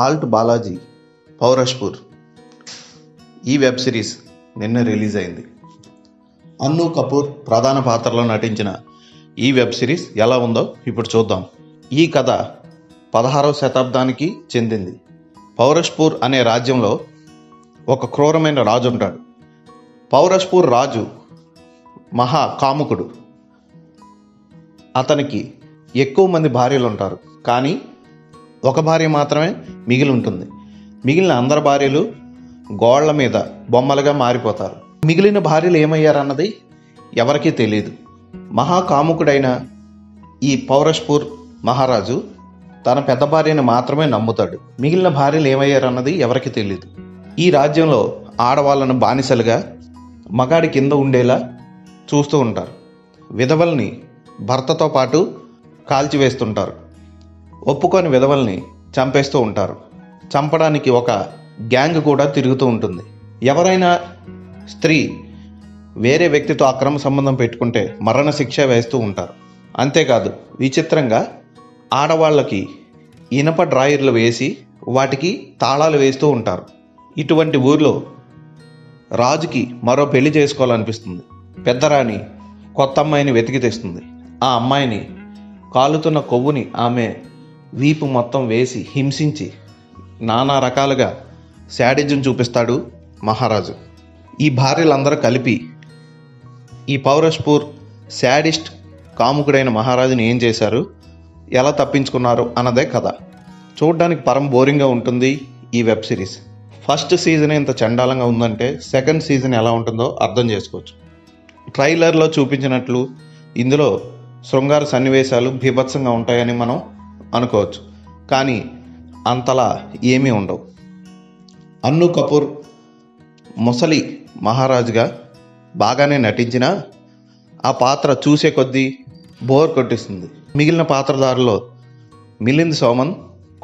Alt Balaji పౌరష్పూర్ ఈ web series నిన్న release అయింది. అన్ను కపూర్ ప్రధాన పాత్రలో నటించిన ఈ వెబ్ సిరీస్ ఎలా ఉందో ఇప్పుడు చూద్దాం. ఈ కథ 16వ శతాబ్దానికి చెందింది. పౌరష్పూర్ అనే రాజ్యంలో ఒక క్రూరమైన రాజు ఉంటాడు. పౌరష్పూర్ రాజు మహా కాముకుడు. అతనికి ఎక్కువ మంది భార్యలు ఉంటారు, కానీ ఒక భార్య మాత్రమే మిగిలి ఉంటుంది. మిగిలిన అందరి భార్యలు గోళ్ల మీద బొమ్మలుగా మారిపోతారు. మిగిలిన భార్యలు ఏమయ్యారన్నది ఎవరికీ తెలియదు. మహాకాముకుడైన ఈ పౌరష్పూర్ మహారాజు తన పెద్ద భార్యను మాత్రమే నమ్ముతాడు. మిగిలిన భార్యలు ఏమయ్యారన్నది ఎవరికి తెలియదు. ఈ రాజ్యంలో ఆడవాళ్ళను బానిసలుగా మగాడి కింద ఉండేలా చూస్తూ ఉంటారు. విధవల్ని భర్తతో పాటు కాల్చివేస్తుంటారు. ఒప్పుకొని విధవల్ని చంపేస్తూ ఉంటారు. చంపడానికి ఒక గ్యాంగ్ కూడా తిరుగుతూ ఉంటుంది. ఎవరైనా స్త్రీ వేరే వ్యక్తితో అక్రమ సంబంధం పెట్టుకుంటే మరణ శిక్ష వేస్తూ ఉంటారు. అంతేకాదు, విచిత్రంగా ఆడవాళ్ళకి ఇనప డ్రాయర్లు వేసి వాటికి తాళాలు వేస్తూ ఉంటారు. ఇటువంటి ఊర్లో రాజుకి మరో పెళ్లి చేసుకోవాలనిపిస్తుంది. పెద్దరాణి కొత్త అమ్మాయిని వెతికి తెస్తుంది. ఆ అమ్మాయిని కాలుతున్న కొవ్వుని ఆమె వీపు మొత్తం వేసి హింసించి నానా రకాలుగా శాడిజం చూపిస్తాడు మహారాజు. ఈ భార్యలందరూ కలిపి ఈ పౌరష్పూర్ శాడిస్ట్ కాముకుడైన మహారాజుని ఏం చేశారు, ఎలా తప్పించుకున్నారు అన్నదే కథ. చూడడానికి పరం బోరింగ్గా ఉంటుంది ఈ వెబ్ సిరీస్. ఫస్ట్ సీజన్ ఇంత చండాలంగా ఉందంటే సెకండ్ సీజన్ ఎలా ఉంటుందో అర్థం చేసుకోవచ్చు. ట్రైలర్లో చూపించినట్లు ఇందులో శృంగార సన్నివేశాలు బీభత్సంగా ఉంటాయని మనం అనుకోవచ్చు, కానీ అంతలా ఏమీ ఉండవు. అన్ను కపూర్ ముసలి మహారాజుగా బాగానే నటించినా ఆ పాత్ర చూసే కొద్దీ బోర్ కొట్టిస్తుంది. మిగిలిన పాత్రధారులో మిలింద్ సోమన్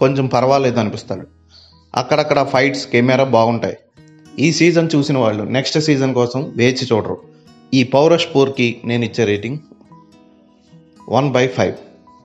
కొంచెం పర్వాలేదు అనిపిస్తాడు. అక్కడక్కడ ఫైట్స్, కెమెరా బాగుంటాయి. ఈ సీజన్ చూసిన వాళ్ళు నెక్స్ట్ సీజన్ కోసం వేచి చూడరు. ఈ పౌరష్పూర్కి నేను ఇచ్చే రేటింగ్ 1/5.